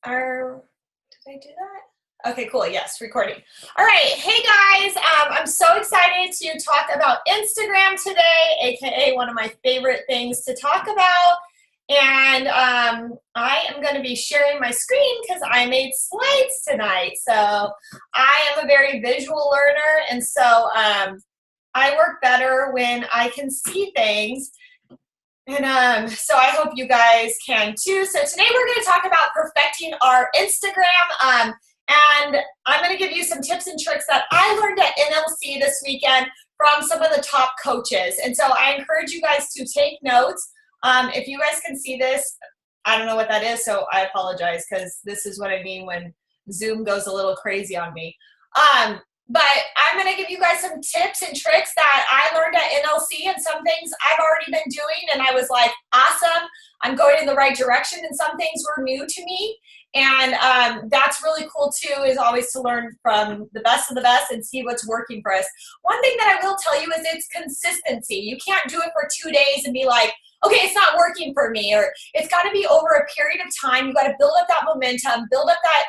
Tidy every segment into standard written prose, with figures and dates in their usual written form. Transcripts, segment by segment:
Did I do that? Okay, cool. Yes, recording. All right. Hey guys, I'm so excited to talk about Instagram today, aka one of my favorite things to talk about. And I am going to be sharing my screen because I made slides tonight. So I am a very visual learner, and so I work better when I can see things. And so I hope you guys can too. So today we're going to talk about perfecting our Instagram. And I'm going to give you some tips and tricks that I learned at NLC this weekend from some of the top coaches. And so I encourage you guys to take notes. If you guys can see this, I don't know what that is, so I apologize because this is what I mean when Zoom goes a little crazy on me. But I'm going to give you guys some tips and tricks that I learned at NLC, and some things I've already been doing, and I was like, awesome, I'm going in the right direction, and some things were new to me. And that's really cool too, is always to learn from the best of the best and see what's working for us. One thing that I will tell you is it's consistency. You can't do it for 2 days and be like, okay, it's not working for me, or it's got to be over a period of time. You got to build up that momentum, build up that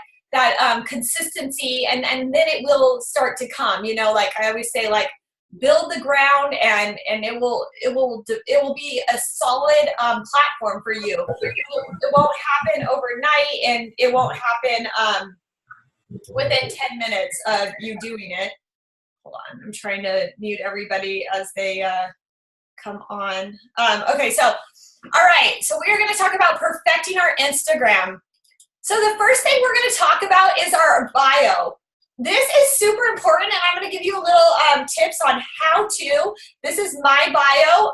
consistency, and then it will start to come. You know, like I always say, like, build the ground, and it will be a solid platform for you. It won't happen overnight, and it won't happen within 10 minutes of you doing it. Hold on, I'm trying to mute everybody as they come on. Okay, so all right, so we are going to talk about perfecting our Instagram. So the first thing we're going to talk about is our bio. This is super important, and I'm going to give you a little tips on how to. This is my bio,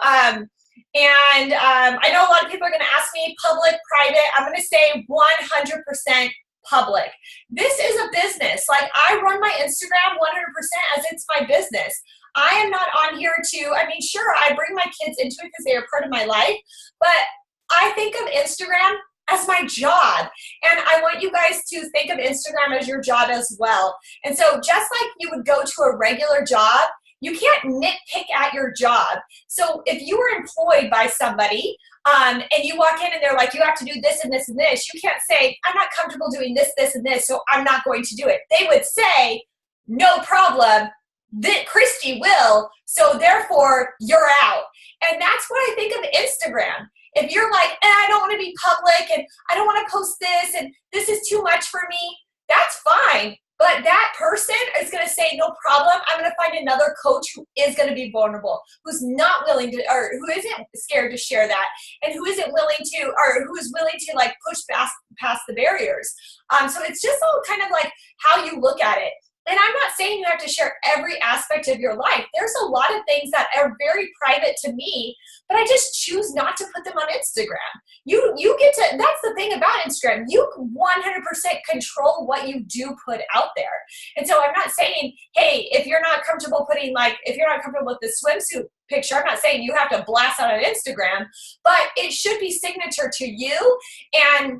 and I know a lot of people are going to ask me public, private. I'm going to say 100% public. This is a business. Like, I run my Instagram 100% as it's my business. I am not on here to, I mean, sure, I bring my kids into it because they are part of my life, but I think of Instagram as my job. And I want you guys to think of Instagram as your job as well. And so just like you would go to a regular job, you can't nitpick at your job. So if you were employed by somebody and you walk in and they're like, you have to do this and this and this, you can't say, I'm not comfortable doing this, this, and this, so I'm not going to do it. They would say, no problem, that Christy will, so therefore you're out. And that's what I think of Instagram. If you're like, I don't want to be public, and I don't want to post this, and this is too much for me, that's fine. But that person is going to say, no problem, I'm going to find another coach who is going to be vulnerable, who's not willing to, or who isn't scared to share that, and who isn't willing to, or who is willing to like push past the barriers. So it's just all kind of like how you look at it. And I'm not saying you have to share every aspect of your life. There's a lot of things that are very private to me, but I just choose not to put them on Instagram. You get to, that's the thing about Instagram. You 100% control what you do put out there. And so I'm not saying, hey, if you're not comfortable putting, like, if you're not comfortable with the swimsuit picture, I'm not saying you have to blast out on Instagram, but it should be signature to you. And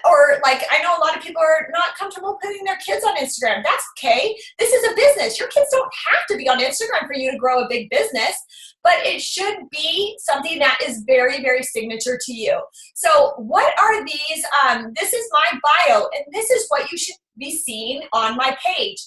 or like, I know a lot of people are not comfortable putting their kids on Instagram. That's okay. This is a business. Your kids don't have to be on Instagram for you to grow a big business, but it should be something that is very, very signature to you. So what are these? This is my bio, and this is what you should be seeing on my page.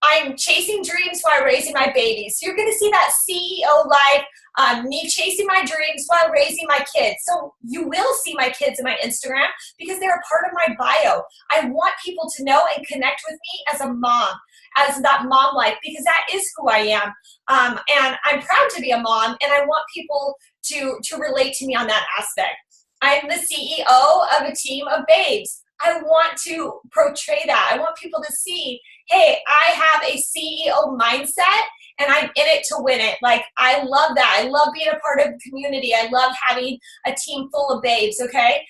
I'm chasing dreams while raising my babies. So you're going to see that CEO life, me chasing my dreams while raising my kids. So you will see my kids in my Instagram because they're a part of my bio. I want people to know and connect with me as a mom, as that mom life, because that is who I am. And I'm proud to be a mom, and I want people to relate to me on that aspect. I'm the CEO of a team of babes. I want to portray that. I want people to see, hey, I have a CEO mindset, and I'm in it to win it. Like, I love that. I love being a part of the community. I love having a team full of babes, okay?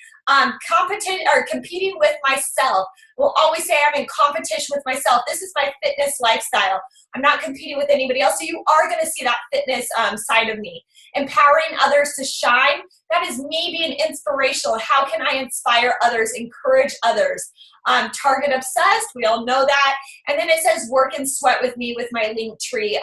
Competing with myself. Will always say I'm in competition with myself. This is my fitness lifestyle. I'm not competing with anybody else. So you are going to see that fitness side of me. Empowering others to shine. That is me being inspirational. How can I inspire others, encourage others? Target obsessed, we all know that. And then it says work and sweat with me with my Linktree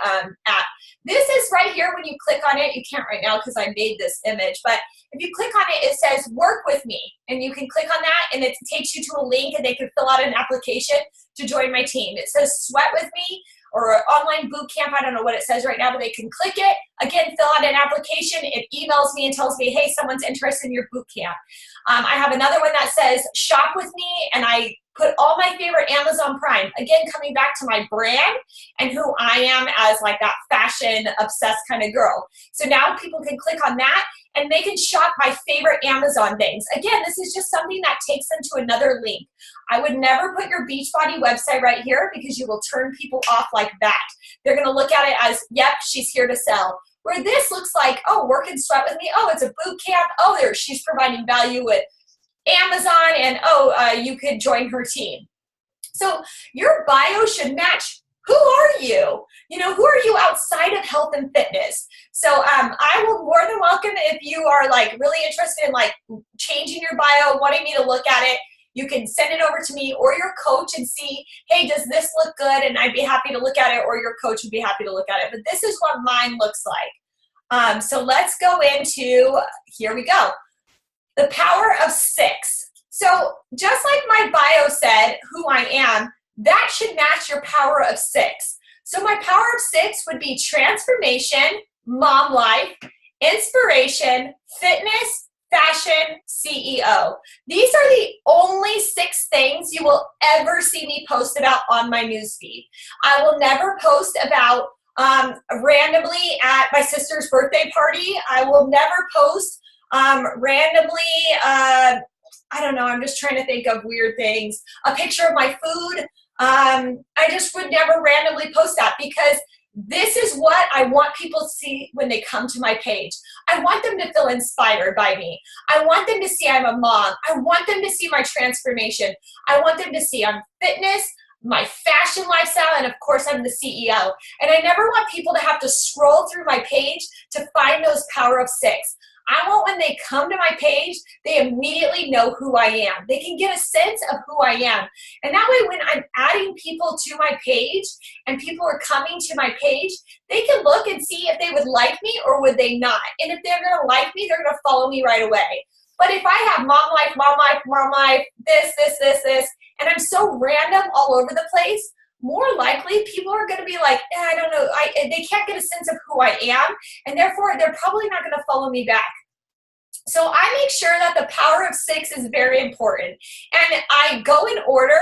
app. This is right here when you click on it. You can't right now because I made this image, but if you click on it, it says work with me. And you can click on that and it takes you to a link and they can fill out an application to join my team. It says sweat with me or online boot camp. I don't know what it says right now, but they can click it. Again, fill out an application. It emails me and tells me, hey, someone's interested in your boot camp. I have another one that says shop with me, and I put all my favorite Amazon Prime. Again, coming back to my brand and who I am as like that fashion obsessed kind of girl. So now people can click on that and they can shop my favorite Amazon things. Again, this is just something that takes them to another link. I would never put your Beachbody website right here because you will turn people off like that. They're gonna look at it as, yep, she's here to sell. Where this looks like, oh, work and sweat with me. Oh, it's a boot camp. Oh, she's providing value with Amazon, and you could join her team. So your bio should match who are you? You know, who are you outside of health and fitness? So I will more than welcome if you are like really interested in like changing your bio, wanting me to look at it. You can send it over to me or your coach and see, hey, does this look good? And I'd be happy to look at it, or your coach would be happy to look at it. But this is what mine looks like. So let's go into, here we go. The power of 6. So just like my bio said, who I am, that should match your power of 6. So my power of 6 would be transformation, mom life, inspiration, fitness, fashion, CEO. These are the only 6 things you will ever see me post about on my newsfeed. I will never post about randomly at my sister's birthday party. I will never post randomly, I don't know, I'm just trying to think of weird things. A picture of my food. I just would never randomly post that because this is what I want people to see when they come to my page. I want them to feel inspired by me. I want them to see I'm a mom. I want them to see my transformation. I want them to see I'm fitness, my fashion lifestyle, and of course I'm the CEO. And I never want people to have to scroll through my page to find those power of 6. I want when they come to my page, they immediately know who I am. They can get a sense of who I am. And that way when I'm adding people to my page and people are coming to my page, they can look and see if they would like me or would they not. And if they're gonna like me, they're gonna follow me right away. But if I have mom life, this, and I'm so random all over the place, more likely people are going to be like, I don't know, they can't get a sense of who I am, and therefore they're probably not going to follow me back. So I make sure that the power of 6 is very important. And I go in order,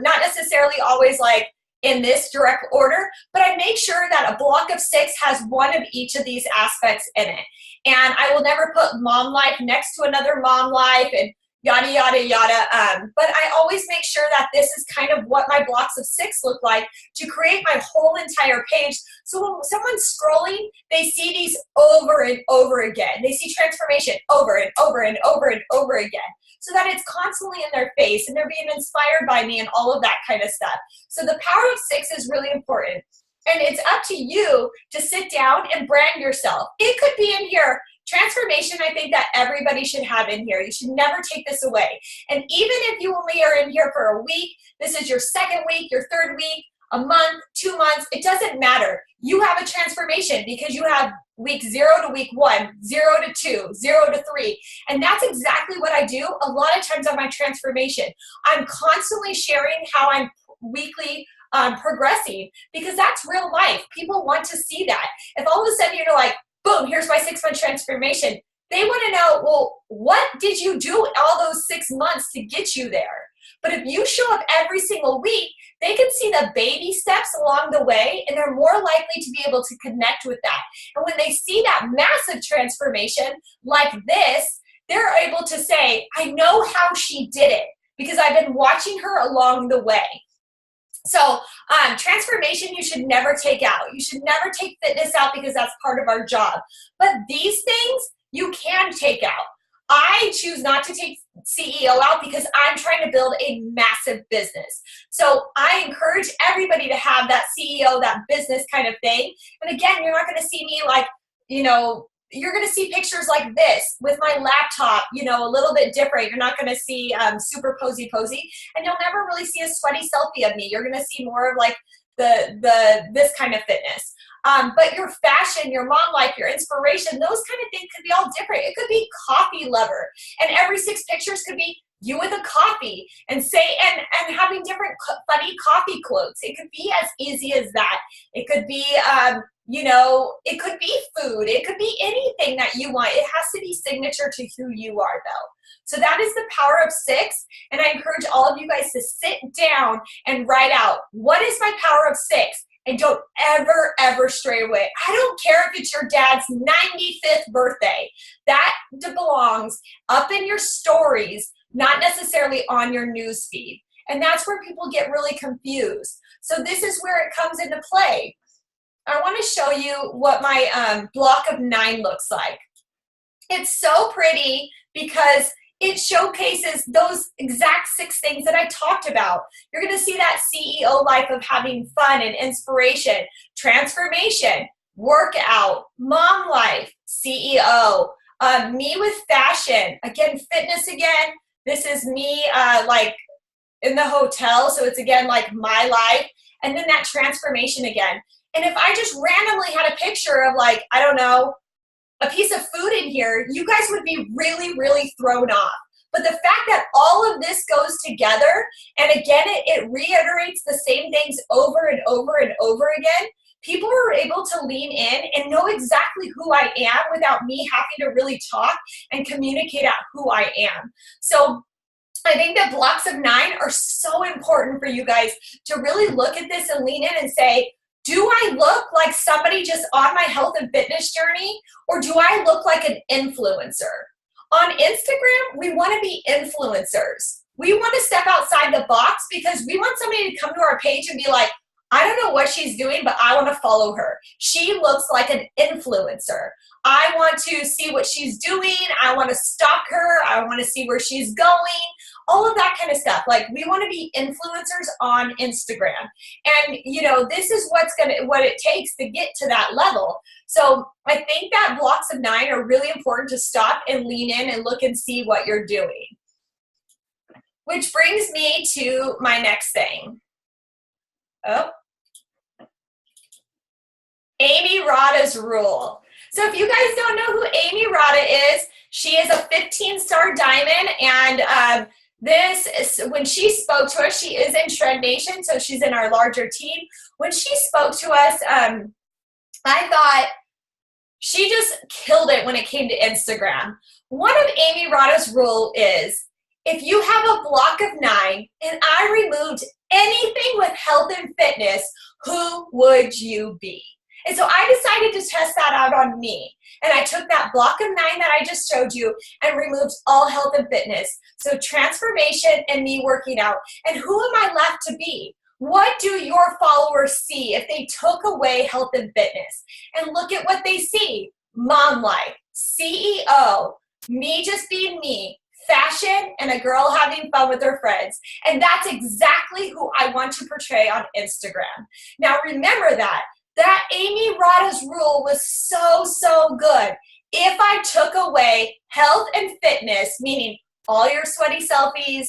not necessarily always like in this direct order, but I make sure that a block of 6 has one of each of these aspects in it. And I will never put mom life next to another mom life and yada, yada, yada. But I always make sure that this is kind of what my blocks of 6 look like to create my whole entire page. So when someone's scrolling, they see these over and over again. They see transformation over and over and over and over again, so that it's constantly in their face and they're being inspired by me and all of that kind of stuff. So the power of 6 is really important. And it's up to you to sit down and brand yourself. It could be in here. Transformation, I think that everybody should have in here. You should never take this away. And even if you only are in here for a week, this is your 2nd week, your 3rd week, a month, 2 months, it doesn't matter. You have a transformation because you have week 0 to week 1, 0 to 2, 0 to 3. And that's exactly what I do a lot of times on my transformation. I'm constantly sharing how I'm weekly progressing, because that's real life. People want to see that. If all of a sudden you're like, boom, here's my 6-month transformation, they want to know, well, what did you do all those 6 months to get you there? But if you show up every single week, they can see the baby steps along the way, and they're more likely to be able to connect with that. And when they see that massive transformation like this, they're able to say, I know how she did it because I've been watching her along the way. So transformation you should never take out. You should never take fitness out because that's part of our job. But these things you can take out. I choose not to take CEO out because I'm trying to build a massive business. So I encourage everybody to have that CEO, that business kind of thing. And again, you're not going to see me like, you know, you're going to see pictures like this with my laptop, you know, a little bit different. You're not going to see super posy, and you'll never really see a sweaty selfie of me. You're going to see more of like this kind of fitness. But your fashion, your mom life, your inspiration, those kind of things could be all different. It could be coffee lover, and every 6 pictures could be you with a coffee and having different funny coffee quotes. It could be as easy as that. It could be, you know, it could be food. It could be anything that you want. It has to be signature to who you are, though. So that is the power of 6, and I encourage all of you guys to sit down and write out, what is my power of 6? And don't ever, ever stray away. I don't care if it's your dad's 95th birthday. That belongs up in your stories, not necessarily on your news feed. And that's where people get really confused. So this is where it comes into play. I want to show you what my block of 9 looks like. It's so pretty because it showcases those exact 6 things that I talked about. You're going to see that CEO life of having fun and inspiration, transformation, workout, mom life, CEO, me with fashion, again, fitness again. This is me like in the hotel, so it's again like my life, and then that transformation again. And if I just randomly had a picture of like, I don't know, a piece of food in here, you guys would be really, really thrown off. But the fact that all of this goes together, and again, it reiterates the same things over and over and over again, people are able to lean in and know exactly who I am without me having to really talk and communicate out who I am. So I think that blocks of 9 are so important for you guys to really look at this and lean in and say, do I look like somebody just on my health and fitness journey, or do I look like an influencer? On Instagram, we want to be influencers. We want to step outside the box because we want somebody to come to our page and be like, I don't know what she's doing, but I want to follow her. She looks like an influencer. I want to see what she's doing. I want to stalk her. I want to see where she's going. All of that kind of stuff. Like, we want to be influencers on Instagram. And, you know, this is what it takes to get to that level. So I think that blocks of 9 are really important to stop and lean in and look and see what you're doing. Which brings me to my next thing. Oh. Amy Rada's rule. So if you guys don't know who Amy Rada is, she is a 15-star diamond, and when she spoke to us, she is in Shred Nation, so she's in our larger team. When she spoke to us, I thought she just killed it when it came to Instagram. One of Amy Rada's rule is, if you have a block of 9 and I removed anything with health and fitness, who would you be? And so I decided to test that out on me. And I took that block of 9 that I just showed you and removed all health and fitness. So transformation and me working out. And who am I left to be? What do your followers see if they took away health and fitness? And look at what they see. Mom life, CEO, me just being me, fashion, and a girl having fun with her friends. And that's exactly who I want to portray on Instagram. Now remember that Amy Rada's rule was so, so good. If I took away health and fitness, meaning all your sweaty selfies,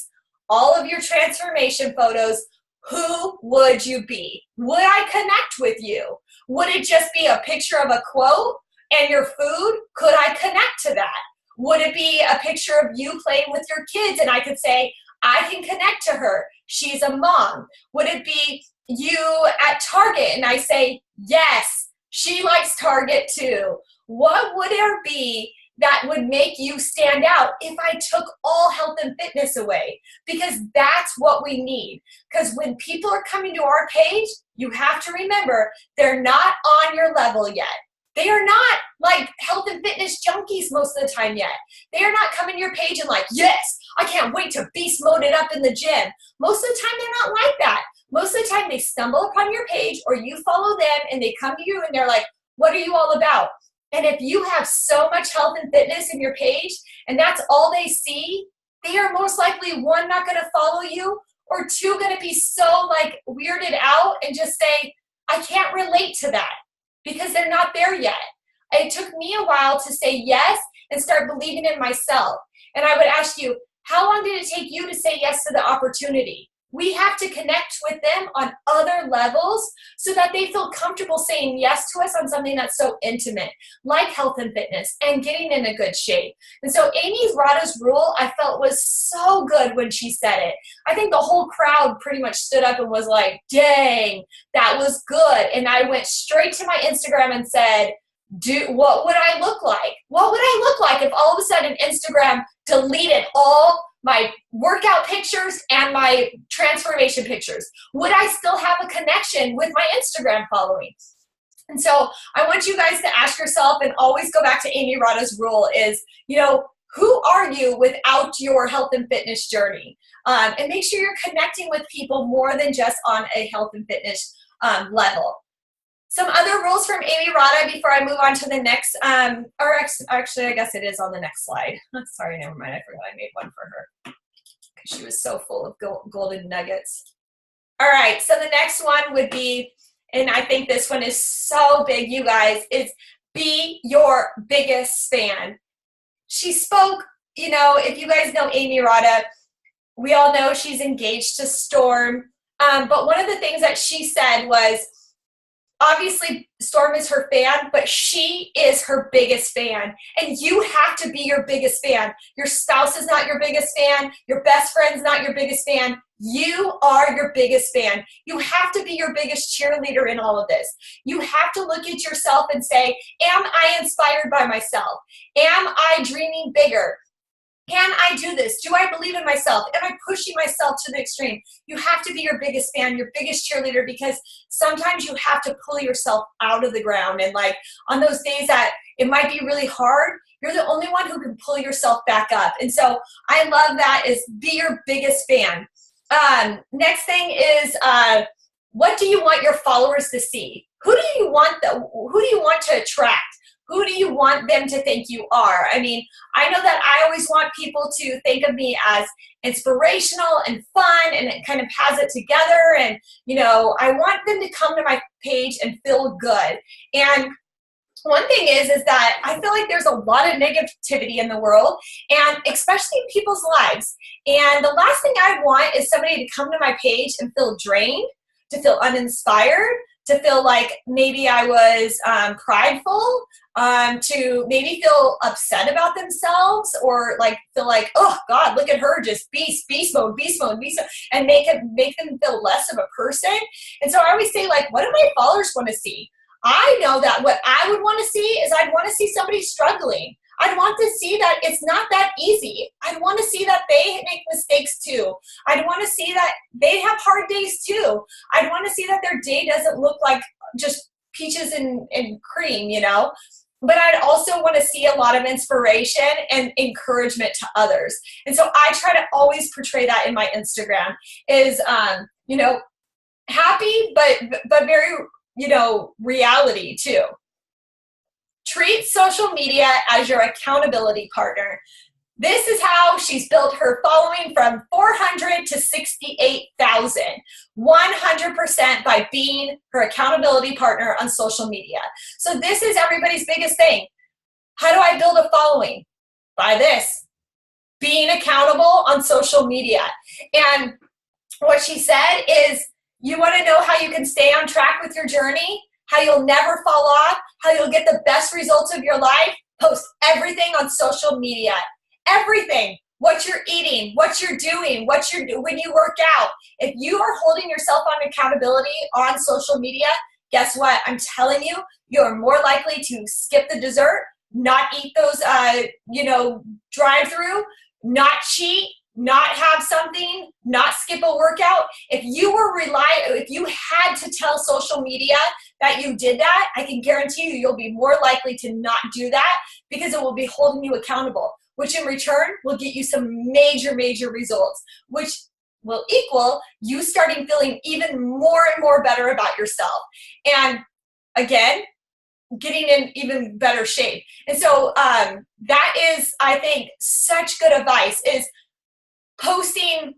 all of your transformation photos, who would you be? Would I connect with you? Would it just be a picture of a quote and your food? Could I connect to that? Would it be a picture of you playing with your kids and I could say, I can connect to her. She's a mom. Would it be you at Target and I say, yes, she likes Target too? What would there be that would make you stand out if I took all health and fitness away? Because that's what we need. Because when people are coming to our page, you have to remember they're not on your level yet. They are not like health and fitness junkies most of the time yet. They are not coming to your page and like, yes, I can't wait to beast mode it up in the gym. Most of the time, they're not like that. Most of the time, they stumble upon your page or you follow them and they come to you and they're like, what are you all about? And if you have so much health and fitness in your page and that's all they see, they are most likely, 1, not going to follow you, or 2, going to be so like weirded out and just say, I can't relate to that, because they're not there yet. It took me a while to say yes and start believing in myself. And I would ask you, how long did it take you to say yes to the opportunity? We have to connect with them on other levels so that they feel comfortable saying yes to us on something that's so intimate, like health and fitness and getting in a good shape. And so Amy Rada's rule, I felt, was so good when she said it. I think the whole crowd pretty much stood up and was like, dang, that was good. And I went straight to my Instagram and said, what would I look like? What would I look like if all of a sudden Instagram deleted all my workout pictures and my transformation pictures? Would I still have a connection with my Instagram following? And so I want you guys to ask yourself, and always go back to Amy Rada's rule is, who are you without your health and fitness journey? And make sure you're connecting with people more than just on a health and fitness level. Some other rules from Amy Rada before I move on to the next, actually, I guess it is on the next slide. Sorry, never mind. I forgot I made one for her because she was so full of golden nuggets. All right, so the next one would be, and I think this one is so big, you guys, is be your biggest fan. She spoke, if you guys know Amy Rada, we all know she's engaged to Storm. But one of the things that she said was, obviously, Storm is her fan, but she is her biggest fan. And you have to be your biggest fan. Your spouse is not your biggest fan. Your best friend's not your biggest fan. You are your biggest fan. You have to be your biggest cheerleader in all of this. You have to look at yourself and say, am I inspired by myself? Am I dreaming bigger? Can I do this? Do I believe in myself? Am I pushing myself to the extreme? You have to be your biggest fan, your biggest cheerleader, because sometimes you have to pull yourself out of the ground. And like on those days that it might be really hard, you're the only one who can pull yourself back up. And so I love that, is be your biggest fan. Next thing is, what do you want your followers to see? Who do you want to attract? Who do you want them to think you are? I mean, I know that I always want people to think of me as inspirational and fun, and it kind of has it together. And, I want them to come to my page and feel good. And one thing is that I feel like there's a lot of negativity in the world, and especially in people's lives. And the last thing I want is somebody to come to my page and feel drained, to feel uninspired, to feel like maybe I was prideful, to maybe feel upset about themselves, or like feel like, oh God, look at her, just beast mode, and make them feel less of a person. And so I always say, like, what do my followers want to see? I know that what I would want to see is, I'd want to see somebody struggling. I'd want to see that it's not that easy. I'd want to see that they make mistakes too. I'd want to see that they have hard days too. I'd want to see that their day doesn't look like just peaches and cream, But I'd also want to see a lot of inspiration and encouragement to others. And so I try to always portray that in my Instagram is, happy, but very, reality too. Treat social media as your accountability partner. This is how she's built her following from 400 to 68,000, 100% by being her accountability partner on social media. So this is everybody's biggest thing. How do I build a following? By this, being accountable on social media. And what she said is, you want to know how you can stay on track with your journey, how you'll never fall off, how you'll get the best results of your life? Post everything on social media. Everything. What you're eating, what you're doing, when you work out. If you are holding yourself on accountability on social media, guess what? I'm telling you, you're more likely to skip the dessert, not eat those, drive-through, not cheat, not have something, not skip a workout. If you had to tell social media that you did that, I can guarantee you'll be more likely to not do that, because it will be holding you accountable, which in return will get you some major, major results, which will equal you starting feeling even more and more better about yourself. And again, getting in even better shape. And so that is, I think, such good advice, is posting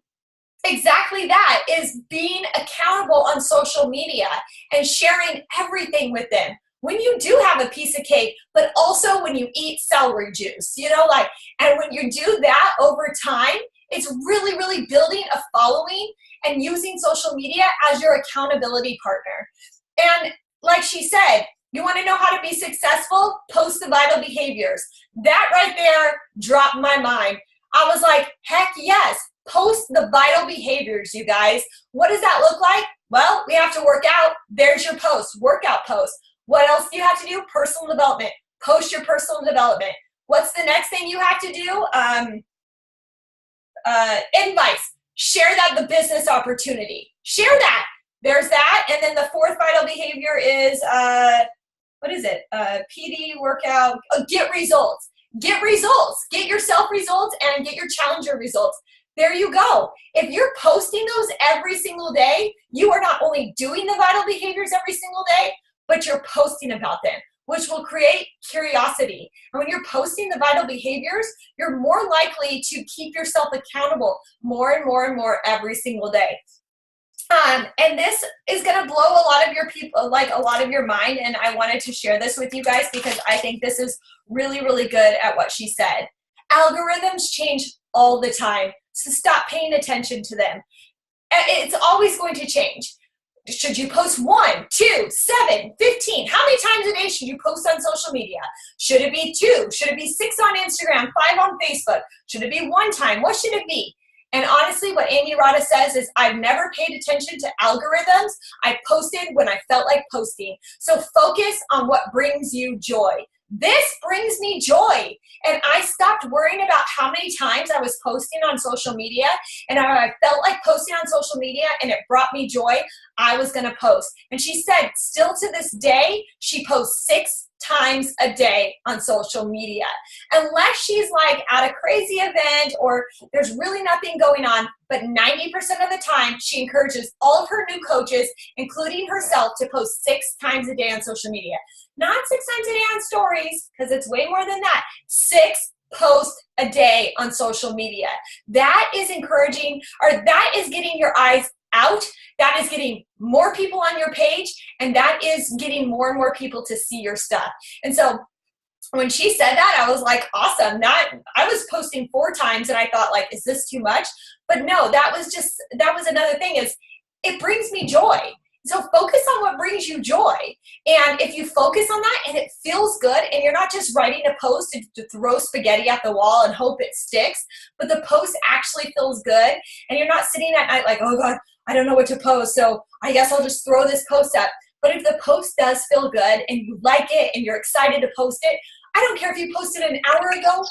exactly that, is being accountable on social media and sharing everything with them. when you do have a piece of cake, but also when you eat celery juice, you know, like, and when you do that over time, it's really, really building a following and using social media as your accountability partner. And like she said, you want to know how to be successful? Post the vital behaviors. That right there dropped my mind. I was like, heck yes, post the vital behaviors, you guys. What does that look like? Well, we have to work out. There's your post, workout post. What else do you have to do? Personal development. Post your personal development. What's the next thing you have to do? Invites. Share that the business opportunity. Share that. There's that. And then the fourth vital behavior is, what is it? PD, workout, get results. Get results. Get yourself results and get your challenger results. There you go. If you're posting those every single day, you are not only doing the vital behaviors every single day, but you're posting about them, which will create curiosity. And when you're posting the vital behaviors, you're more likely to keep yourself accountable more and more and more every single day. And this is going to blow a lot of your people, like a lot of your mind. And I wanted to share this with you guys because I think this is really, really good at what she said. Algorithms change all the time, so stop paying attention to them. It's always going to change. Should you post 1, 2, 7, 15? How many times a day should you post on social media? Should it be 2? Should it be 6 on Instagram, 5 on Facebook? Should it be 1 time? What should it be? And honestly, what Amy Rada says is, I've never paid attention to algorithms. I posted when I felt like posting. So focus on what brings you joy. This brings me joy. And I stopped worrying about how many times I was posting on social media. And I felt like posting on social media and it brought me joy, I was going to post. And she said, still to this day, she posts 6 times a day on social media. Unless she's like at a crazy event or there's really nothing going on, but 90% of the time, she encourages all of her new coaches, including herself, to post 6 times a day on social media. Not 6 times a day on stories, because it's way more than that. 6 posts a day on social media. That is encouraging, or that is getting your eyes out. That is getting more people on your page, and that is getting more and more people to see your stuff. And so when she said that, I was like, awesome. I was posting 4 times and I thought, like, is this too much? But no, that was another thing, is it brings me joy. So focus on what brings you joy. And if you focus on that and it feels good, and you're not just writing a post to throw spaghetti at the wall and hope it sticks, but the post actually feels good, and you're not sitting at night like, oh God, I don't know what to post, so I guess I'll just throw this post up. But if the post does feel good and you like it and you're excited to post it, I don't care if you posted an hour ago,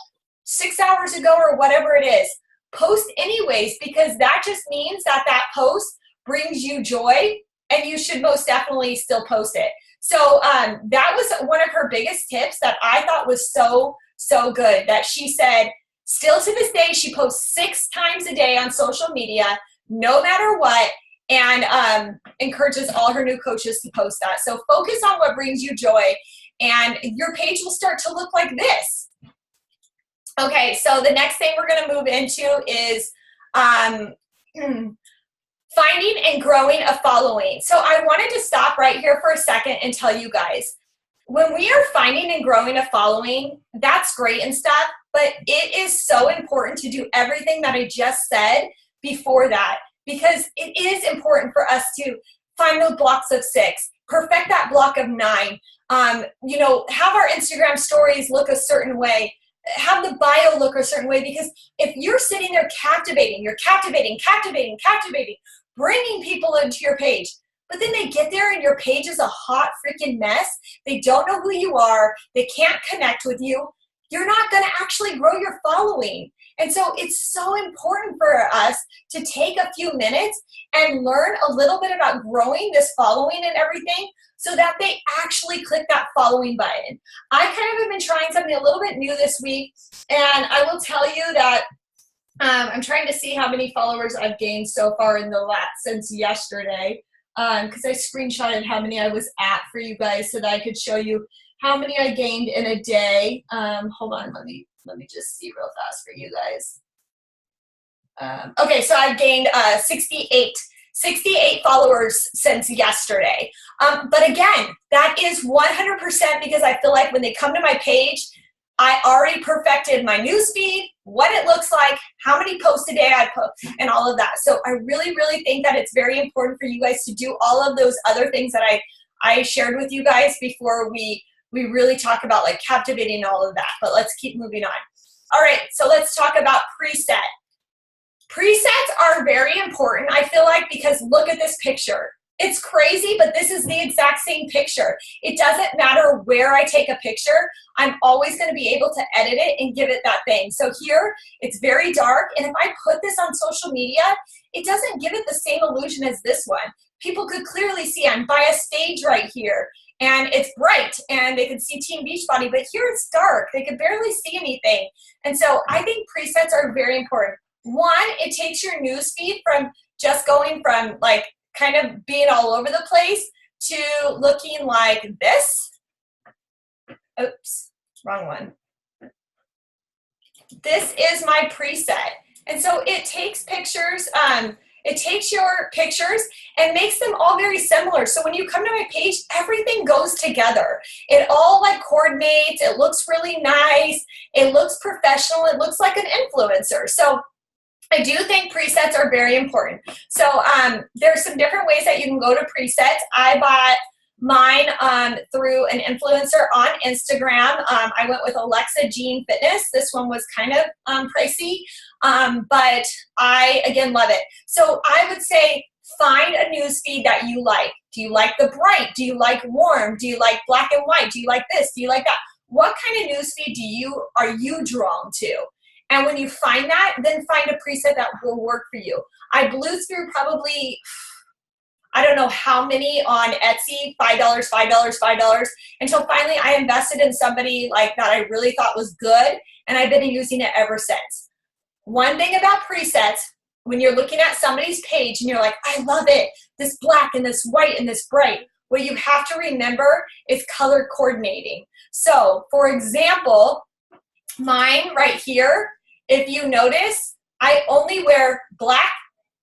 6 hours ago, or whatever it is. Post anyways, because that just means that that post brings you joy, and you should most definitely still post it. So that was one of her biggest tips that I thought was so, so good, that she said, still to this day, she posts 6 times a day on social media, no matter what, and encourages all her new coaches to post that. So focus on what brings you joy, and your page will start to look like this. Okay, so the next thing we're going to move into is finding and growing a following. So I wanted to stop right here for a second and tell you guys, when we are finding and growing a following, that's great and stuff, but it is so important to do everything that I just said before that, because it is important for us to find those blocks of 6, perfect that block of 9, have our Instagram stories look a certain way, have the bio look a certain way, because if you're sitting there captivating, you're captivating, bringing people into your page, but then they get there and your page is a hot freaking mess, they don't know who you are, they can't connect with you, you're not going to actually grow your following. And so it's so important for us to take a few minutes and learn a little bit about growing this following and everything, so that they actually click that following button. I kind of have been trying something a little bit new this week, and I will tell you that I'm trying to see how many followers I've gained so far since yesterday, because I screenshotted how many I was at for you guys so that I could show you how many I gained in a day. Hold on, let me just see real fast for you guys. Okay, so I've gained 68 68 followers since yesterday. But again, that is 100% because I feel like when they come to my page, I already perfected my newsfeed, what it looks like, how many posts a day I post, and all of that. So I really, really think that it's very important for you guys to do all of those other things that I shared with you guys before we really talk about like captivating and all of that. But let's keep moving on. All right, so let's talk about preset. Presets are very important, I feel like, because look at this picture. It's crazy, but this is the exact same picture. It doesn't matter where I take a picture. I'm always going to be able to edit it and give it that thing. So here, it's very dark, and if I put this on social media, it doesn't give it the same illusion as this one. People could clearly see I'm by a stage right here, and it's bright, and they can see Team Beachbody, but here it's dark. They could barely see anything. And so I think presets are very important. One, it takes your news feed from just going from like kind of being all over the place to looking like this. Oops, wrong one. This is my preset. And so it takes pictures, it takes your pictures and makes them all very similar. So when you come to my page, everything goes together. It all like coordinates, it looks really nice, it looks professional, it looks like an influencer. So I do think presets are very important. So there's some different ways that you can go to presets. I bought mine through an influencer on Instagram. I went with Alexa Jean Fitness. This one was kind of pricey, but I, again, love it. So I would say find a newsfeed that you like. Do you like the bright? Do you like warm? Do you like black and white? Do you like this? Do you like that? What kind of newsfeed are you drawn to? And when you find that, then find a preset that will work for you. I blew through probably, I don't know how many on Etsy, $5, $5, $5, until finally I invested in somebody like that I really thought was good, and I've been using it ever since. One thing about presets, when you're looking at somebody's page and you're like, I love it, this black and this white and this bright, what you have to remember is color coordinating. So, for example, mine right here, if you notice, I only wear black,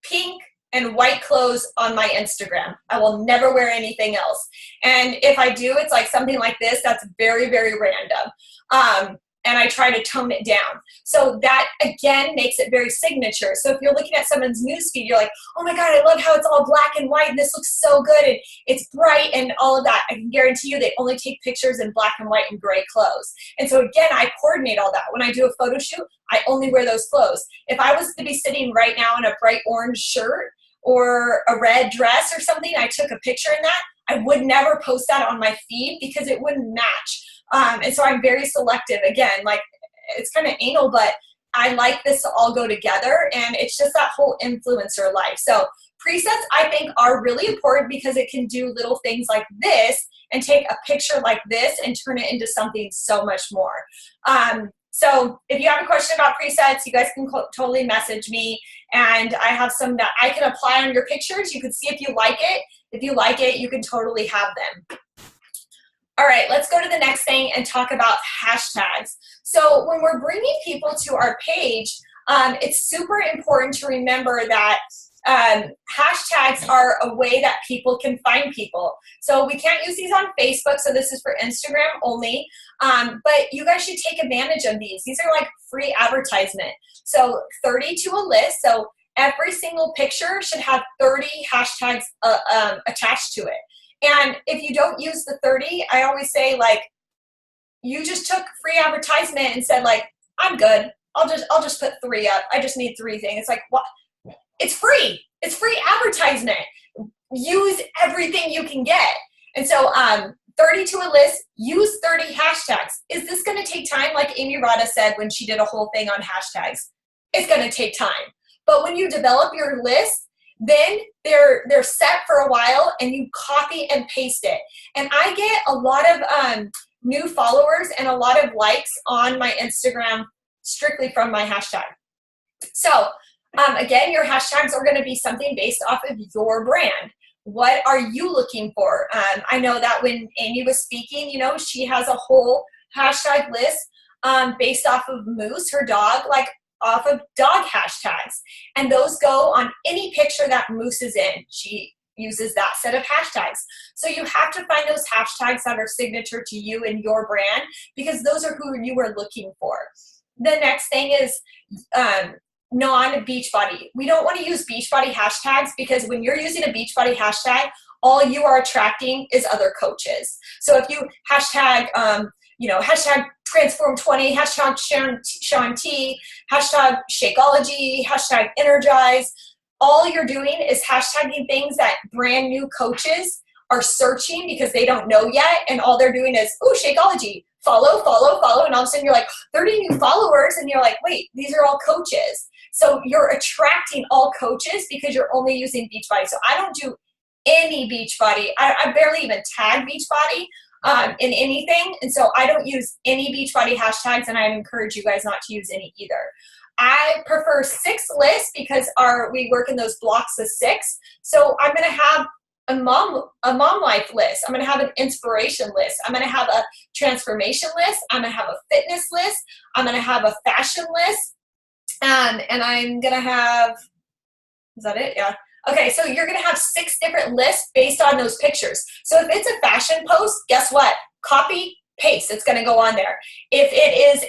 pink, and white clothes on my Instagram. I will never wear anything else. And if I do, it's like something like this that's very, very random. And I try to tone it down. So that, again, makes it very signature. So if you're looking at someone's newsfeed, you're like, oh my God, I love how it's all black and white, and this looks so good, and it's bright, and all of that. I can guarantee you they only take pictures in black and white and gray clothes. And so again, I coordinate all that. When I do a photo shoot, I only wear those clothes. If I was to be sitting right now in a bright orange shirt or a red dress or something, I took a picture in that, I would never post that on my feed because it wouldn't match. And so I'm very selective. Again, like, it's kind of anal, but I like this to all go together, and it's just that whole influencer life. So presets, I think, are really important because it can do little things like this and take a picture like this and turn it into something so much more. So if you have a question about presets, you guys can totally message me, and I have some that I can apply on your pictures. You can see if you like it. If you like it, you can totally have them. All right, let's go to the next thing and talk about hashtags. So when we're bringing people to our page, it's super important to remember that hashtags are a way that people can find people. So we can't use these on Facebook, so this is for Instagram only, but you guys should take advantage of these. These are like free advertisement. So 30 to a list, so every single picture should have 30 hashtags attached to it. And if you don't use the 30, I always say, like, you just took free advertisement and said, like, I'm good. I'll just put 3 up. I just need 3 things. It's like, what? It's free. It's free advertisement. Use everything you can get. And so 30 to a list, use 30 hashtags. Is this going to take time? Like Amy Rada said when she did a whole thing on hashtags. It's going to take time. But when you develop your list, then they're set for a while, and you copy and paste it. And I get a lot of new followers and a lot of likes on my Instagram strictly from my hashtag. So again, your hashtags are going to be something based off of your brand. What are you looking for? I know that when Amy was speaking, you know, she has a whole hashtag list based off of Moose, her dog. Like, off of dog hashtags, and those go on any picture that Moose is in. She uses that set of hashtags. So you have to find those hashtags that are signature to you and your brand, because those are who you are looking for. The next thing is non-Beachbody. We don't want to use Beachbody hashtags, because when you're using a Beachbody hashtag, all you are attracting is other coaches. So if you hashtag, hashtag Transform20, hashtag Shaun T, hashtag Shakeology, hashtag Energize, all you're doing is hashtagging things that brand new coaches are searching because they don't know yet, and all they're doing is, oh, Shakeology, follow, follow, follow, and all of a sudden you're like 30 new followers, and you're like, wait, these are all coaches. So you're attracting all coaches because you're only using Beachbody. So I don't do any Beachbody. I barely even tag Beachbody in anything, and so I don't use any Beachbody hashtags, and I encourage you guys not to use any either. I prefer 6 lists because we work in those blocks of 6. So I'm going to have a mom life list. I'm going to have an inspiration list. I'm going to have a transformation list. I'm going to have a fitness list. I'm going to have a fashion list. And I'm going to have, is that it? Yeah. Okay, so you're going to have 6 different lists based on those pictures. So if it's a fashion post, guess what? Copy, paste. It's going to go on there. If it is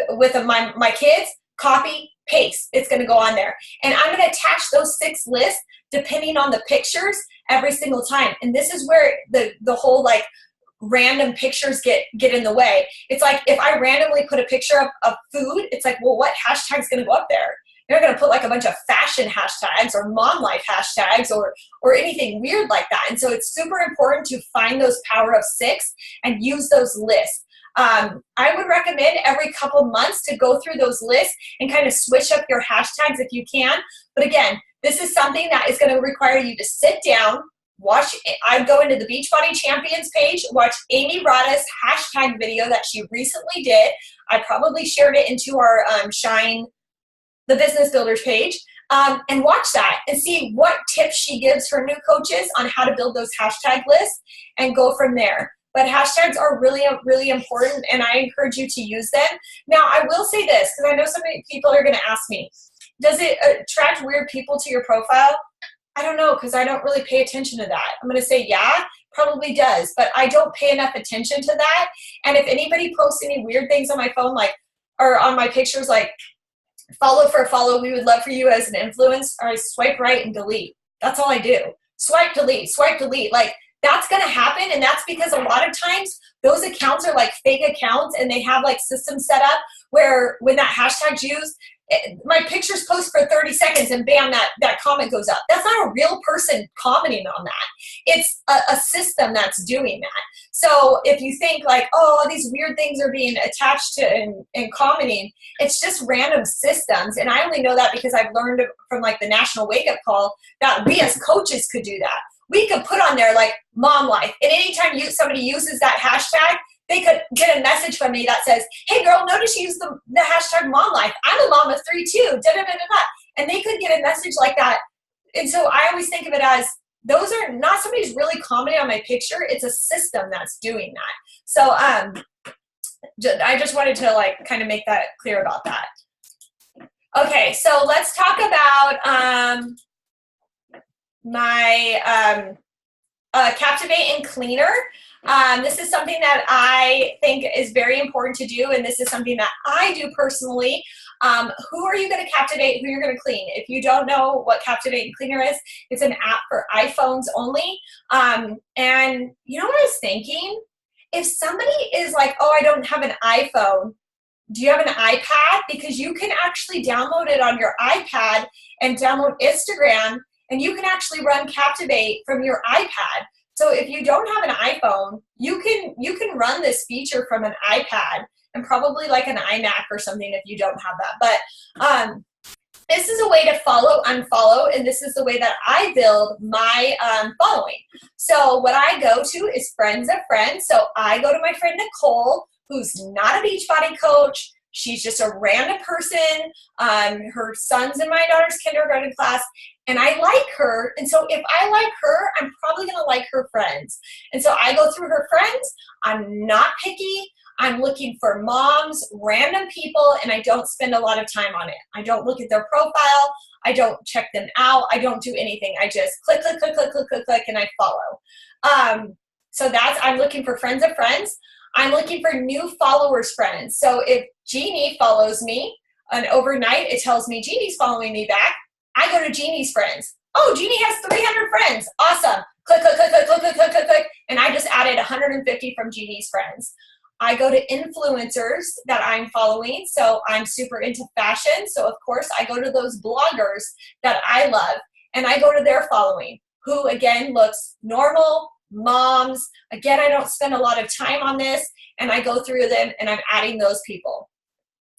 with my kids, copy, paste. It's going to go on there. And I'm going to attach those 6 lists depending on the pictures every single time. And this is where the whole like random pictures get in the way. It's like if I randomly put a picture of food, it's like, well, what hashtag is going to go up there? You're not going to put like a bunch of fashion hashtags or mom life hashtags or anything weird like that. And so it's super important to find those power of 6 and use those lists. I would recommend every couple months to go through those lists and kind of switch up your hashtags if you can. But again, this is something that is going to require you to sit down, watch. I'd go into the Beachbody Champions page, watch Amy Rada's hashtag video that she recently did. I probably shared it into our Shine the Business Builders page, and watch that and see what tips she gives her new coaches on how to build those hashtag lists and go from there. But hashtags are really, really important, and I encourage you to use them. Now, I will say this, because I know so many people are going to ask me, does it attract weird people to your profile? I don't know, because I don't really pay attention to that. I'm going to say, yeah, probably does, but I don't pay enough attention to that. And if anybody posts any weird things on my phone, or on my pictures, like, follow for a follow, we would love for you as an influence, or I swipe right and delete. That's all I do. Swipe, delete, swipe, delete. Like, that's going to happen, and that's because a lot of times those accounts are like fake accounts, and they have like systems set up where when that hashtag's used, my pictures post for 30 seconds and bam, that comment goes up. That's not a real person commenting on that. It's a system that's doing that. So if you think like, oh, these weird things are being attached to and commenting, it's just random systems. And I only know that because I've learned from like the National Wake Up Call that we as coaches could do that. We could put on there like mom life, and anytime somebody uses that hashtag, they could get a message from me that says, hey girl, notice you use the hashtag mom life. I'm a mom of 3 too, da da da da da. And they could get a message like that. And so I always think of it as, those are not somebody's really commenting on my picture, it's a system that's doing that. So I just wanted to like kind of make that clear about that. Okay, so let's talk about my Captivate and Cleaner. This is something that I think is very important to do, and this is something that I do personally. Who are you going to captivate, who you're going to clean? If you don't know what Captivate and Cleaner is, it's an app for iPhones only. And you know what I was thinking? If somebody is like, oh, I don't have an iPhone, do you have an iPad? Because you can actually download it on your iPad and download Instagram, and you can actually run Captivate from your iPad. So if you don't have an iPhone, you can run this feature from an iPad and probably like an iMac or something if you don't have that. But this is a way to follow, unfollow, and this is the way that I build my following. So what I go to is friends of friends. So I go to my friend Nicole, who's not a Beachbody coach. She's just a random person. Her son's in my daughter's kindergarten class, and I like her. And so if I like her, I'm probably going to like her friends. And so I go through her friends. I'm not picky. I'm looking for moms, random people, and I don't spend a lot of time on it. I don't look at their profile. I don't check them out. I don't do anything. I just click, click, click, click, click, click, click, and I follow. So I'm looking for friends of friends. I'm looking for new followers friends. So if Jeannie follows me, and overnight it tells me Jeannie's following me back, I go to Jeannie's friends. Oh, Jeannie has 300 friends. Awesome. Click, click, click, click, click, click, click, click, click. And I just added 150 from Jeannie's friends. I go to influencers that I'm following. So I'm super into fashion. So of course I go to those bloggers that I love and I go to their following, who again looks normal, moms. Again, I don't spend a lot of time on this, and I go through them and I'm adding those people.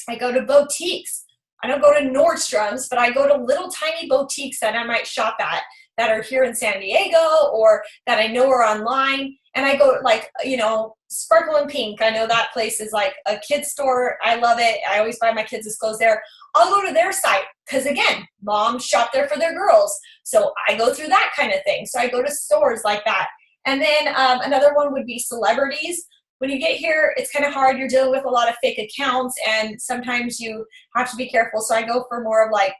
I go to boutiques. I don't go to Nordstrom's, but I go to little tiny boutiques that I might shop at that are here in San Diego or that I know are online. And I go like, you know, Sparkle and Pink. I know that place is like a kid's store. I love it. I always buy my kids' clothes there. I'll go to their site because, again, moms shop there for their girls. So I go through that kind of thing. So I go to stores like that. And then another one would be celebrities. When you get here, it's kind of hard. You're dealing with a lot of fake accounts, and sometimes you have to be careful. So I go for more of like,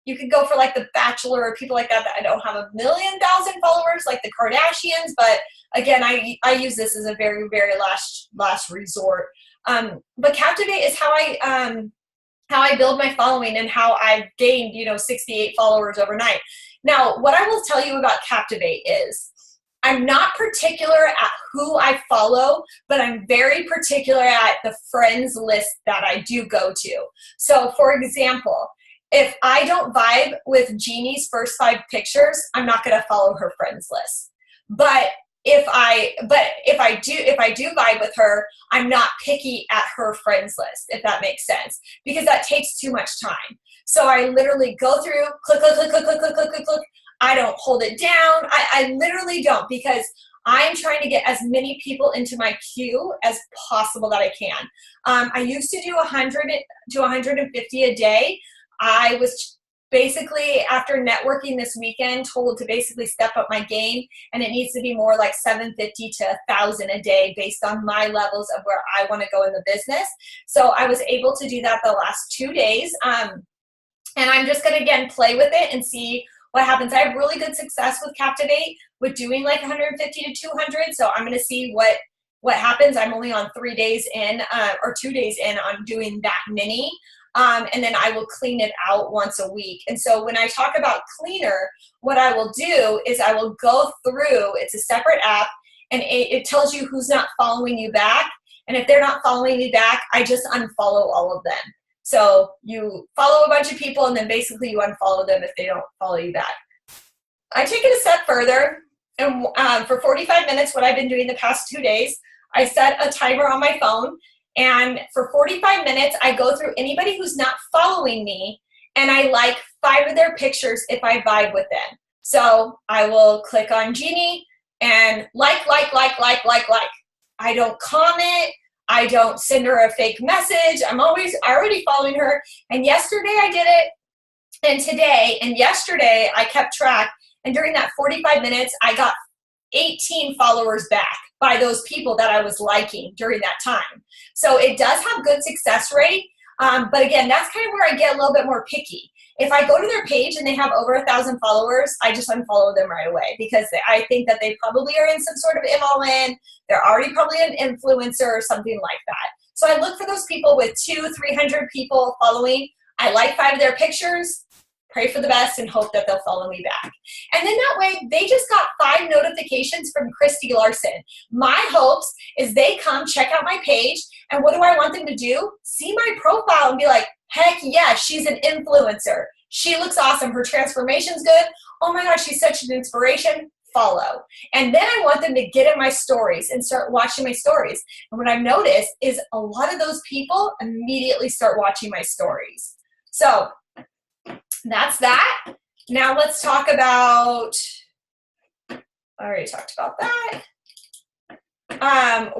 you could go for like The Bachelor or people like that I don't have 1,000,000 followers, like the Kardashians. But again, I use this as a very, very last resort. But Captivate is how I build my following and how I've gained, 68 followers overnight. Now, what I will tell you about Captivate is I'm not particular at who I follow, but I'm very particular at the friends list that I do go to. So for example, if I don't vibe with Jeannie's first 5 pictures, I'm not going to follow her friends list. But if I do vibe with her, I'm not picky at her friends list, if that makes sense, because that takes too much time. So I literally go through, click, click, click, click, click, click, click, click, click. I don't hold it down. I literally don't, because I'm trying to get as many people into my queue as possible that I can. I used to do 100 to 150 a day. I was basically, after networking this weekend, told to basically step up my game, and it needs to be more like 750 to 1,000 a day based on my levels of where I want to go in the business. So I was able to do that the last 2 days. And I'm just going to, again, play with it and see what happens. I have really good success with Captivate with doing like 150 to 200. So I'm going to see what happens. I'm only on 3 days in or 2 days in on doing that many. And then I will clean it out once a week. And so when I talk about cleaner, what I will do is I will go through, it's a separate app, and it tells you who's not following you back. And if they're not following me back, I just unfollow all of them. So you follow a bunch of people, and then basically you unfollow them if they don't follow you back. I take it a step further, and for 45 minutes, what I've been doing the past 2 days, I set a timer on my phone, and for 45 minutes, I go through anybody who's not following me, and I like 5 of their pictures if I vibe with them. So I will click on Jeannie and like. I don't comment. I don't send her a fake message. I'm already following her. And yesterday I did it, and today, and yesterday I kept track. And during that 45 minutes, I got 18 followers back by those people that I was liking during that time. So it does have good success rate. But again, that's kind of where I get a little bit more picky. If I go to their page and they have over 1,000 followers, I just unfollow them right away, because I think that they probably are in some sort of MLM. They're already probably an influencer or something like that. So I look for those people with 200-300 people following. I like 5 of their pictures, pray for the best, and hope that they'll follow me back. And then that way, they just got 5 notifications from Christy Larson. My hopes is they come check out my page, and what do I want them to do? See my profile and be like, heck yeah, she's an influencer. She looks awesome. Her transformation's good. Oh my gosh, she's such an inspiration. Follow. And then I want them to get in my stories and start watching my stories. And what I've noticed is a lot of those people immediately start watching my stories. So that's that. Now let's talk about, I already talked about that.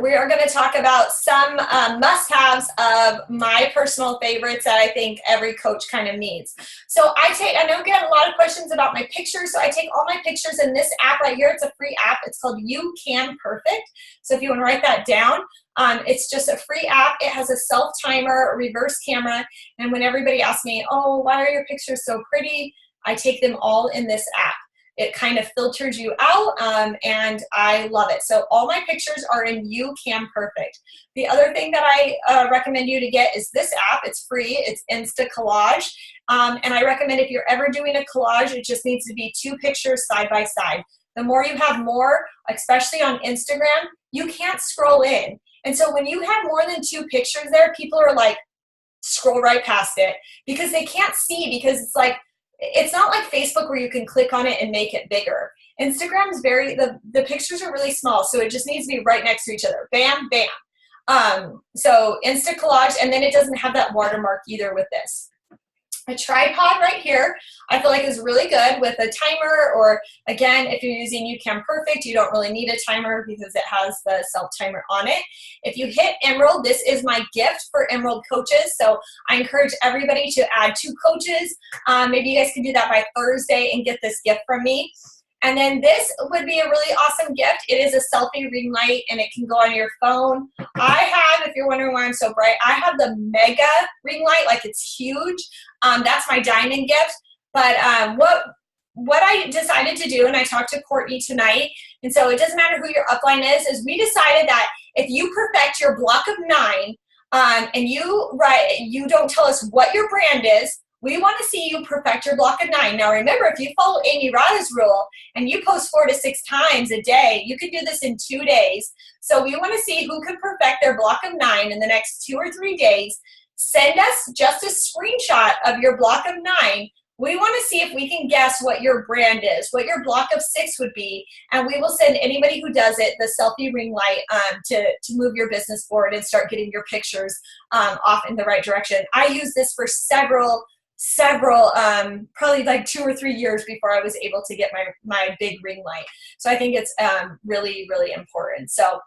We are going to talk about some must-haves of my personal favorites that I think every coach kind of needs. So I know, again, a lot lot of questions about my pictures. So I take all my pictures in this app right here. It's a free app. It's called You Can Perfect. So if you want to write that down, it's just a free app. It has a self-timer, a reverse camera. And when everybody asks me, oh, why are your pictures so pretty? I take them all in this app. It kind of filters you out, and I love it. So all my pictures are in You Can Perfect. The other thing that I recommend you to get is this app. It's free. It's Insta Collage. And I recommend if you're ever doing a collage, it just needs to be 2 pictures side by side. The more you have more, especially on Instagram, you can't scroll in. And so when you have more than 2 pictures there, people are like, scroll right past it because they can't see, because it's like, it's not like Facebook where you can click on it and make it bigger. Instagram's the pictures are really small, so it just needs to be right next to each other. Bam, bam. So Insta Collage, and then it doesn't have that watermark either with this. A tripod right here, I feel like is really good with a timer, or again, if you're using You Can Perfect, you don't really need a timer because it has the self-timer on it. If you hit Emerald, this is my gift for Emerald coaches, so I encourage everybody to add 2 coaches. Maybe you guys can do that by Thursday and get this gift from me. And then this would be a really awesome gift. It is a selfie ring light, and it can go on your phone. I have, if you're wondering why I'm so bright, I have the mega ring light, like it's huge. That's my diamond gift. But what I decided to do, and I talked to Courtney tonight, and so it doesn't matter who your upline is we decided that if you perfect your block of 9, and you don't tell us what your brand is, we want to see you perfect your block of 9. Now remember, if you follow Amy Rada's rule and you post 4 to 6 times a day, you can do this in 2 days. So we want to see who can perfect their block of 9 in the next 2 or 3 days. Send us just a screenshot of your block of 9. We want to see if we can guess what your brand is, what your block of 6 would be, and we will send anybody who does it the selfie ring light to move your business forward and start getting your pictures off in the right direction. I use this for several probably like 2 or 3 years before I was able to get my big ring light. So I think it's really, really important. So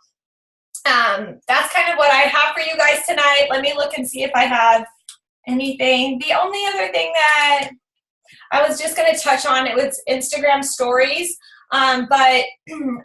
that's kind of what I have for you guys tonight. Let me look and see if I have anything. The only other thing that I was just going to touch on, it was Instagram stories, but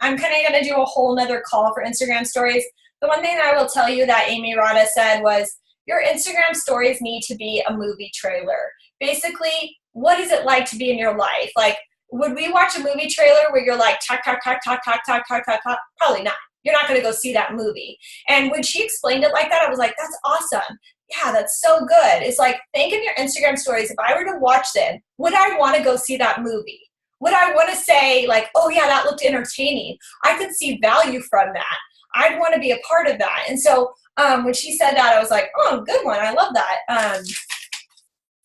I'm kind of going to do a whole nother call for Instagram stories. The one thing I will tell you that Amy Rada said was, your Instagram stories need to be a movie trailer. Basically, what is it like to be in your life? Like, would we watch a movie trailer where you're like, talk, talk, talk, talk, talk, talk, talk, talk, talk? Probably not. You're not going to go see that movie. And when she explained it like that, I was like, that's awesome. Yeah, that's so good. It's like, think of your Instagram stories. If I were to watch them, would I want to go see that movie? Would I want to say like, oh yeah, that looked entertaining. I could see value from that. I'd want to be a part of that. And so when she said that, I was like, oh, good one. I love that.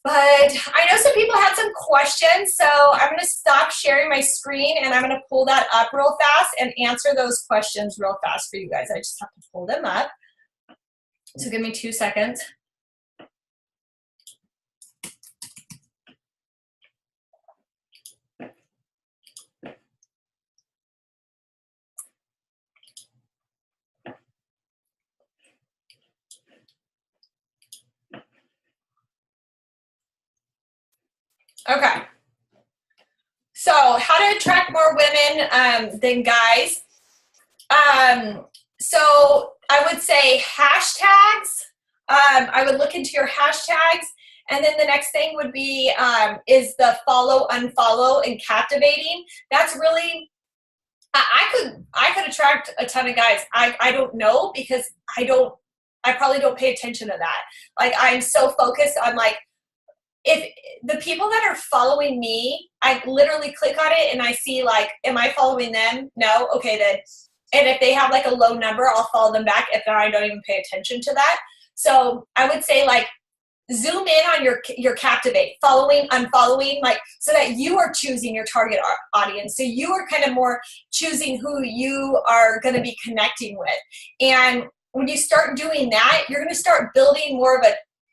But I know some people had some questions, so I'm going to stop sharing my screen, and I'm going to pull that up real fast and answer those questions real fast for you guys. I just have to pull them up. So give me 2 seconds. Okay. So how to attract more women than guys. So I would say hashtags. I would look into your hashtags. And then the next thing would be is the follow, unfollow, and captivating. That's really, I could attract a ton of guys. I don't know, because I probably don't pay attention to that. Like, I'm so focused on like, if the people that are following me, I literally click on it and I see like, am I following them? No? Okay, then. And if they have like a low number, I'll follow them back. If not, I don't even pay attention to that. So I would say like, zoom in on your captivate, following, unfollowing, like, so that you are choosing your target audience. So you are kind of more choosing who you are going to be connecting with. And when you start doing that, you're going to start building more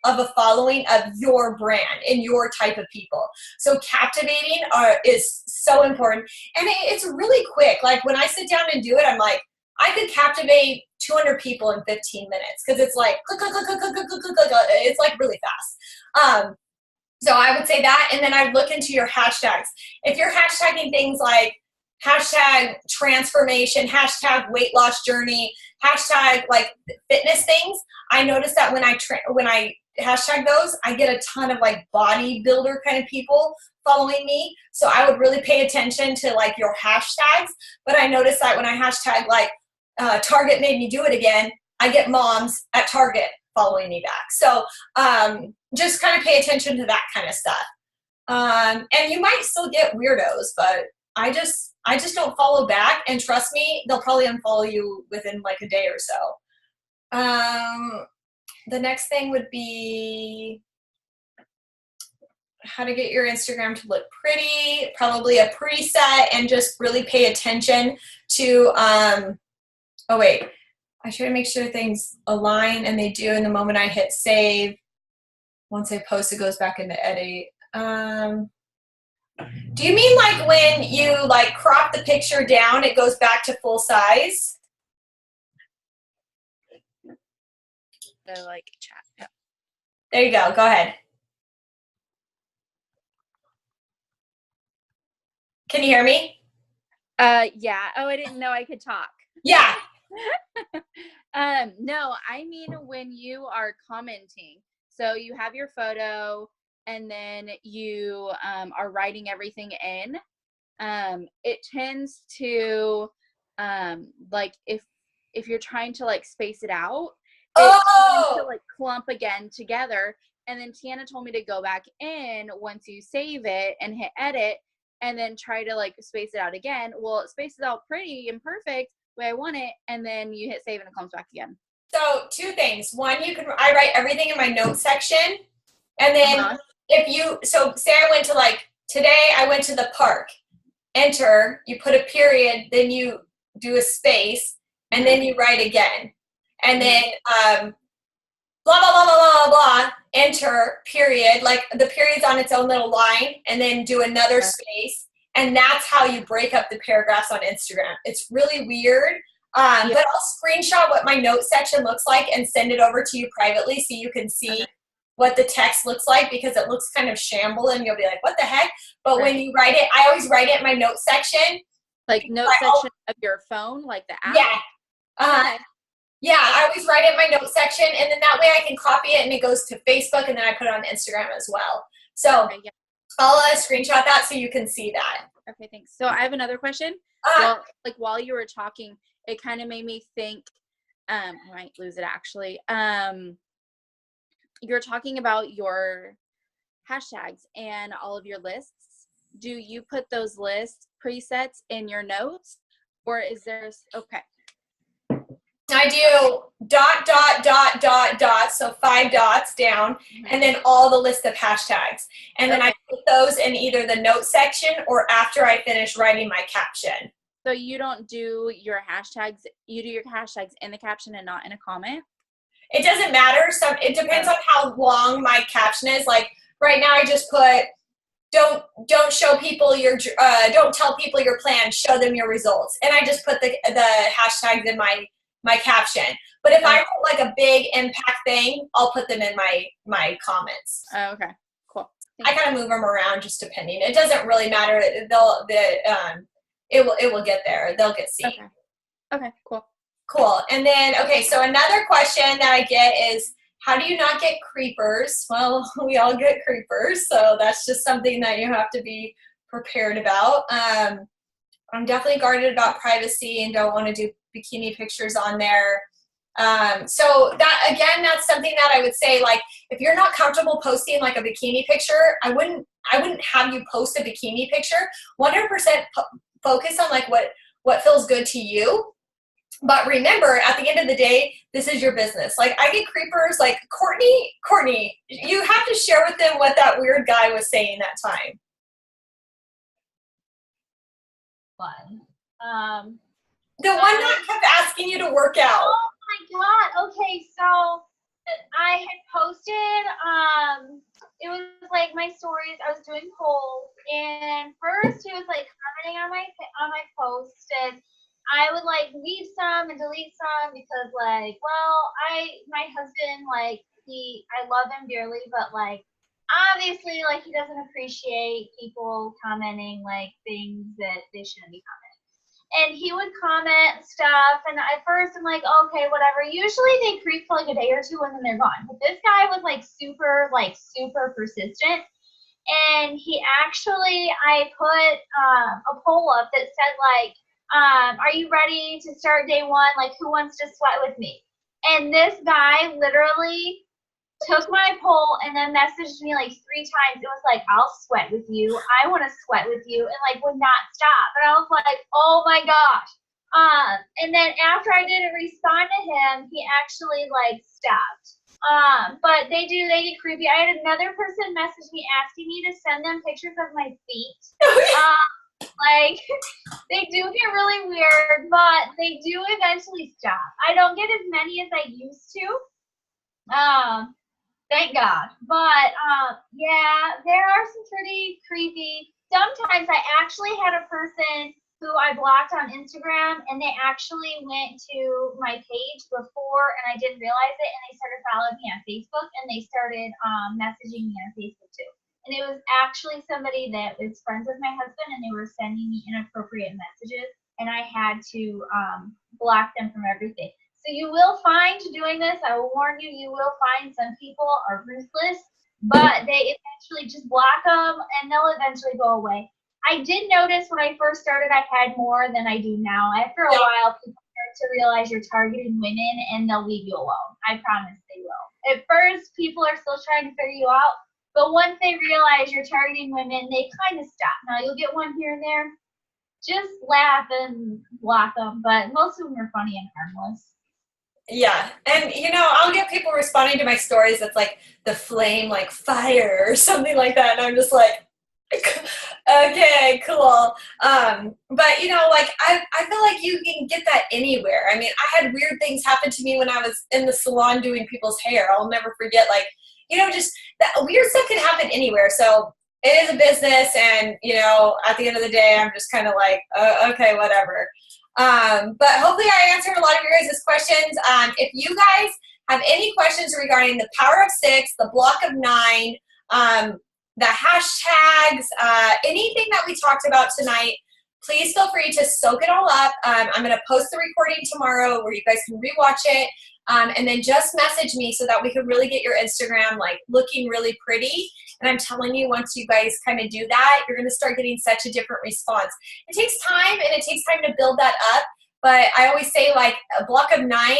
of a following of your brand and your type of people. So captivating is so important. And it's really quick. Like, when I sit down and do it, I'm like, I could captivate 200 people in 15 minutes, because it's like click, click, click, click, click, click, click, click, click. It's like really fast. So I would say that, and then I'd look into your hashtags. If you're hashtagging things like hashtag transformation, hashtag weight loss journey, hashtag like fitness things, I notice that when I hashtag those, I get a ton of like bodybuilder kind of people following me. So I would really pay attention to like your hashtags. But I notice that when I hashtag like Target made me do it again, I get moms at Target following me back. So just kind of pay attention to that kind of stuff. And you might still get weirdos, but I just don't follow back, and trust me, they'll probably unfollow you within like a day or so. The next thing would be how to get your Instagram to look pretty, probably a preset, and just really pay attention to, oh wait, I try to make sure things align, and they do. And the moment I hit save, once I post, it goes back into edit. Do you mean like when you like crop the picture down, it goes back to full size? The like chat. Yeah. There you go. Go ahead. Can you hear me? Yeah. Oh, I didn't know I could talk. Yeah. No, I mean when you are commenting. So you have your photo and then you are writing everything in. It tends to like if you're trying to like space it out, it tends to like clump again together. And then Tiana told me to go back in once you save it and hit edit and then try to like space it out again. Well, it spaces out pretty and perfect the way I want it, and then you hit save and it comes back again. So two things. One, I write everything in my notes section, and then so say I went to like today I went to the park. Enter, you put a period, then you do a space, and then you write again, and then blah blah blah blah blah blah. Enter, period. Like the period's on its own little line, and then do another space, and that's how you break up the paragraphs on Instagram. It's really weird. But I'll screenshot what my notes section looks like and send it over to you privately so you can see what the text looks like, because it looks kind of shamble and you'll be like, what the heck? But when you write it, I always write it in my notes section. Like note section of your phone, like the app? Yeah. Yeah, I always write it in my notes section, and then that way I can copy it and it goes to Facebook, and then I put it on Instagram as well. So I'll screenshot that so you can see that. Okay, thanks. So I have another question. While you were talking, it kind of made me think, I might lose it actually. You're talking about your hashtags and all of your lists. Do you put those list presets in your notes, or is there, okay. I do ... so 5 dots down, and then all the list of hashtags. And then I put those in either the note section or after I finish writing my caption. So you don't do your hashtags, you do your hashtags in the caption and not in a comment? It doesn't matter. It depends on how long my caption is. Like right now I just put, don't show people your, don't tell people your plan, show them your results. And I just put the hashtags in my caption. But if I put like a big impact thing, I'll put them in my comments. Oh, okay, cool. I kind of move them around just depending. It doesn't really matter. It will get there. They'll get seen. Okay, cool. Cool. And then, so another question that I get is, how do you not get creepers? Well, we all get creepers, so that's just something that you have to be prepared about. I'm definitely guarded about privacy and don't want to do bikini pictures on there. So that, again, that's something that I would say, like, if you're not comfortable posting like a bikini picture, I wouldn't have you post a bikini picture. 100% focus on like what feels good to you. But remember, at the end of the day, this is your business. Like, I get creepers like Courtney, you have to share with them what that weird guy was saying that time. The one that kept asking you to work out. Oh my God. Okay, so I had posted, it was like my stories, I was doing polls, and first he was like commenting on my post, and I would like leave some and delete some because like, well, my husband, like I love him dearly, but like obviously, like, he doesn't appreciate people commenting, like, things that they shouldn't be commenting. And he would comment stuff, and at first I'm like, okay, whatever. Usually they creep for like a day or two and then they're gone. But this guy was like super persistent. And he actually, I put a poll up that said like, are you ready to start day one? Like, who wants to sweat with me? And this guy literally took my poll and then messaged me like 3 times. It was like, I'll sweat with you. I want to sweat with you, and like would not stop. And I was like, oh my gosh. And then after I didn't respond to him, he actually like stopped. But they get creepy. I had another person message me asking me to send them pictures of my feet. Like, they do get really weird, but they do eventually stop. I don't get as many as I used to. Thank God. But yeah, there are some pretty creepy. Sometimes I actually had a person who I blocked on Instagram, and they actually went to my page before, and I didn't realize it, and they started following me on Facebook, and they started messaging me on Facebook too. And it was actually somebody that is friends with my husband, and they were sending me inappropriate messages, and I had to block them from everything. So you will find doing this, I will warn you, you will find some people are ruthless, but they eventually just block them and they'll eventually go away. I did notice when I first started, I had more than I do now. After a while, people start to realize you're targeting women and they'll leave you alone. I promise they will. At first, people are still trying to figure you out, but once they realize you're targeting women, they kind of stop. Now, you'll get one here and there. Just laugh and block them, but most of them are funny and harmless. Yeah, and you know, I'll get people responding to my stories that's like the flame, like fire or something like that, and I'm just like, okay, cool. But you know, like I feel like you can get that anywhere. I mean, I had weird things happen to me when I was in the salon doing people's hair. I'll never forget, like, you know, just that weird stuff can happen anywhere. So it is a business, and you know, at the end of the day, I'm just kind of like, okay, whatever. But hopefully I answered a lot of your guys' questions. If you guys have any questions regarding the power of 6, the block of 9, the hashtags, anything that we talked about tonight, please feel free to soak it all up. I'm going to post the recording tomorrow where you guys can rewatch it. And then just message me so that we can really get your Instagram like looking really pretty. And I'm telling you, once you guys kind of do that, you're going to start getting such a different response. It takes time, and it takes time to build that up. But I always say, like, a block of 9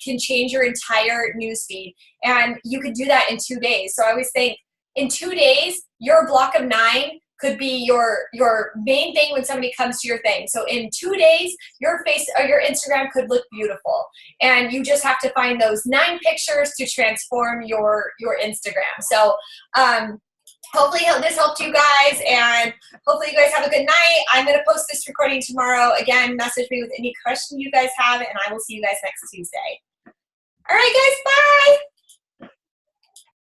can change your entire newsfeed. And you could do that in 2 days. So I always think in 2 days, your block of 9 could be your main thing when somebody comes to your thing. So in 2 days, your face or your Instagram could look beautiful. And you just have to find those 9 pictures to transform your Instagram. So hopefully this helped you guys, and hopefully you guys have a good night. I'm going to post this recording tomorrow. Again, message me with any question you guys have, and I will see you guys next Tuesday. All right, guys, bye.